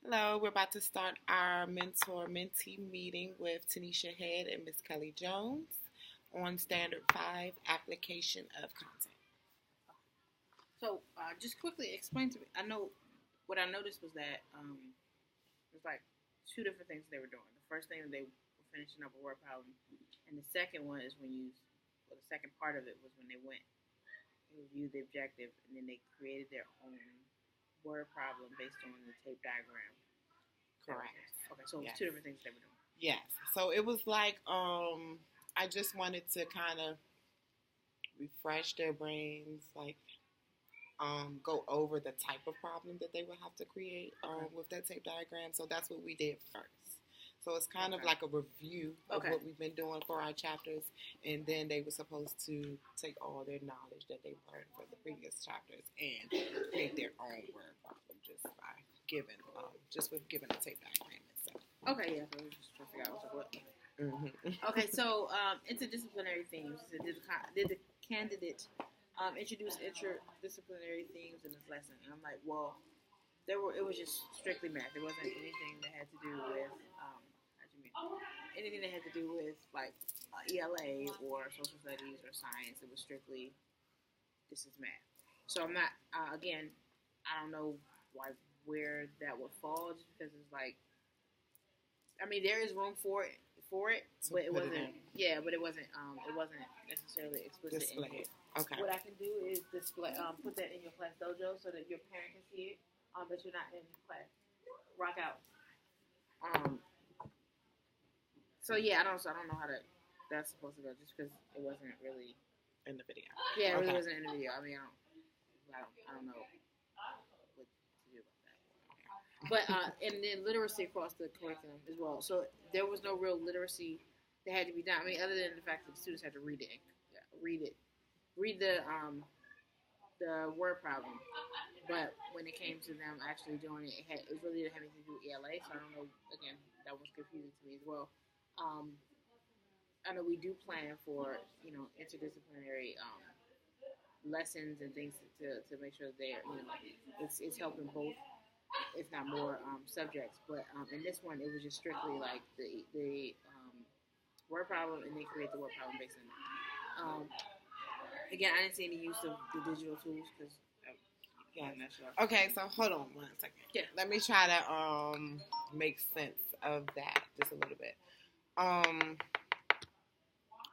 Hello, we're about to start our mentor-mentee meeting with Tanisha Head and Miss Kelly Jones on Standard 5 application of content. So, just quickly explain to me. I know what I noticed was that there's like two different things they were doing. The first thing they were finishing up a word problem, and the second one is the second part of it was when they went and reviewed the objective, and then they created their own word problem based on the tape diagram. Correct. Okay, so Yes. it's two different things they were doing. Yes. So it was like I just wanted to kind of refresh their brains, like go over the type of problem that they would have to create with that tape diagram. So that's what we did first. So it's kind of like a review of what we've been doing for our chapters, and then they were supposed to take all their knowledge that they learned from the previous chapters and create their own word problem just by giving a tape diagram itself. Okay, yeah. So we're just trying to figure out what. Mm-hmm. Okay, so interdisciplinary themes. Did the candidate introduce interdisciplinary themes in this lesson? And I'm like, well, it was just strictly math. It wasn't anything that had to do with anything that had to do with like ELA or social studies or science. It was strictly this is math. So I'm not again. I don't know where that would fall, just because it's like. I mean, there is room for it, but it wasn't. Yeah, but it wasn't necessarily explicit. Displayed. Okay. What I can do is display, put that in your class dojo so that your parent can see it, but you're not in class. Rock out. So yeah, I don't know how that's supposed to go, just because it wasn't really in the video. Yeah, it really wasn't in the video. I mean, I don't know what to do about that. But and then literacy across the curriculum as well. So there was no real literacy that had to be done. I mean, other than the fact that the students had to read the word problem. But when it came to them actually doing it, it really didn't have anything to do with ELA. So I don't know. Again, that was confusing to me as well. I know we do plan for interdisciplinary lessons and things to make sure they're it's helping both, if not more, subjects. But in this one, it was just strictly like the word problem, and then create the word problem based on it. Again, I didn't see any use of the digital tools because I'm not sure. Okay, so hold on 1 second. Yeah. Let me try to make sense of that just a little bit.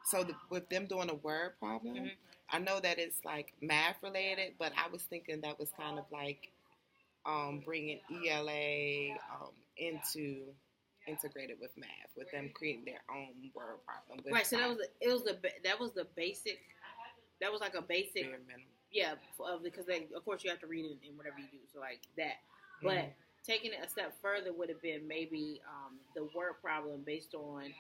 So with them doing a word problem, mm-hmm. I know that it's like math related, but I was thinking that was kind of like bringing ELA into integrated with math, with them creating their own word problem. Right. So that was the basic. That was like a basic. Bare minimum. Yeah, because of course you have to read it in whatever you do. So like that, but taking it a step further would have been maybe the word problem based on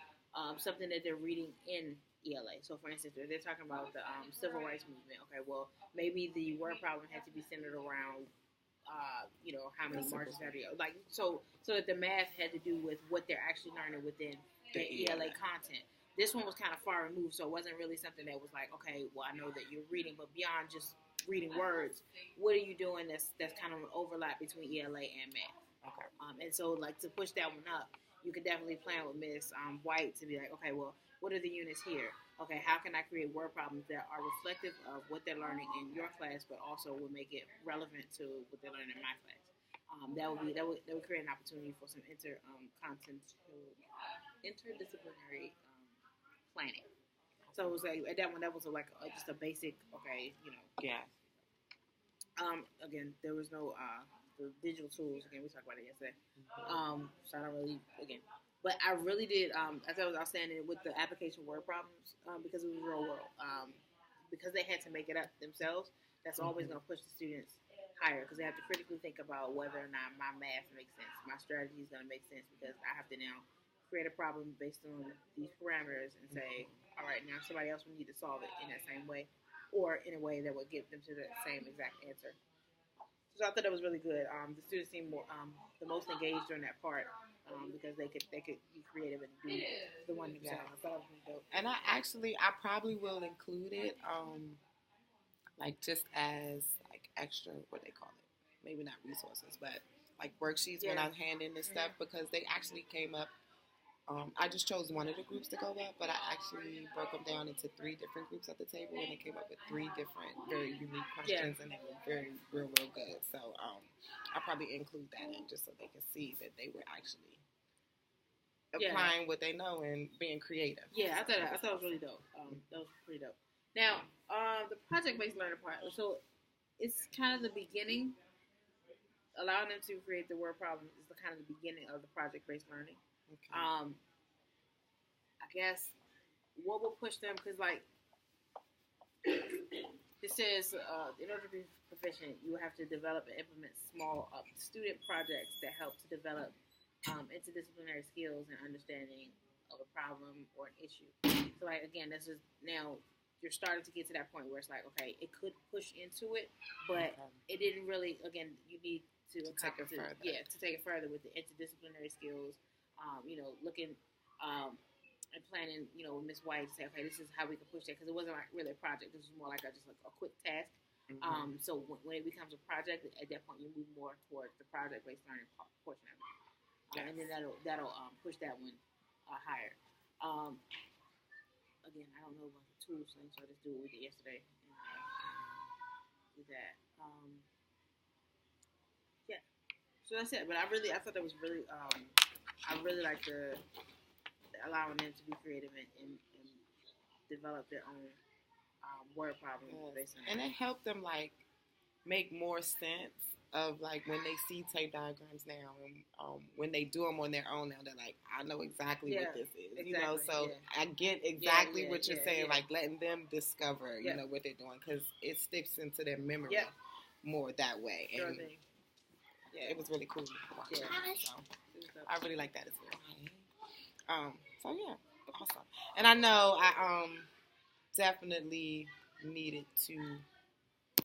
something that they're reading in ELA. So for instance, if they're talking about the civil rights movement, okay, well maybe the word problem had to be centered around how many marches have you, like so that the math had to do with what they're actually learning within the ELA content. This one was kind of far removed, so it wasn't really something that was like, okay, well, I know that you're reading, but beyond just reading words, what are you doing that's kind of an overlap between ELA and math? Okay. And so, like, to push that one up, you could definitely plan with Ms. White to be like, okay, well, what are the units here? Okay, how can I create word problems that are reflective of what they're learning in your class, but also will make it relevant to what they're learning in my class? That would create an opportunity for some interdisciplinary planning. So it was like that one. That was just a basic. Okay, Yeah. Again, there was no the digital tools. Again, we talked about it yesterday. So I don't really but I really did. As I was saying, with the application word problems, because it was real world. Because they had to make it up themselves. That's always going to push the students higher, because they have to critically think about whether or not my math makes sense. My strategy is going to make sense because I have to now create a problem based on these parameters and say, all right, now somebody else will need to solve it in that same way, or in a way that would get them to that same exact answer. So I thought that was really good. The students seemed more the most engaged during that part because they could be creative and do the one themselves. I thought it was really dope. And I probably will include it like just as like extra, what they call it, maybe not resources, but like worksheets when I'm handing this stuff because they actually came up. I just chose one of the groups to go with, but I actually broke them down into 3 different groups at the table, and they came up with 3 different, very unique questions, and they were very, real good. So I'll probably include that in just so they can see that they were actually applying what they know and being creative. Yeah, I thought it was really dope. That was pretty dope. Now, the project-based learning part. So it's kind of the beginning. Allowing them to create the word problem is the kind of the beginning of the project-based learning. Okay. I guess what will push them, because like it says, in order to be proficient, you have to develop and implement small student projects that help to develop interdisciplinary skills and understanding of a problem or an issue. So like again, this is now you're starting to get to that point where it's like, okay, it could push into it, but it didn't really. Again, you need to take it further. Yeah, to take it further with the interdisciplinary skills. Looking and planning, with Ms. White to say, okay, this is how we can push that, because it wasn't like really a project. This was more like just like a quick task. Mm-hmm. So when it becomes a project, at that point you move more towards the project-based learning portion of it, and then that'll push that one higher. Again, I don't know about the tools thing, so I just do what we did yesterday. Do that. So that's it. But I thought that was really, I really like allowing them to be creative and develop their own word problems. Yes. And it helped them like make more sense of like when they see tape diagrams now, and when they do them on their own now, they're like, I know exactly what this is. Exactly. So I get exactly what you're saying. Like letting them discover, what they're doing, because it sticks into their memory more that way. Sure and thing. Yeah, it was really cool to watch it. So I really like that as well. So yeah, awesome. And I know I definitely needed to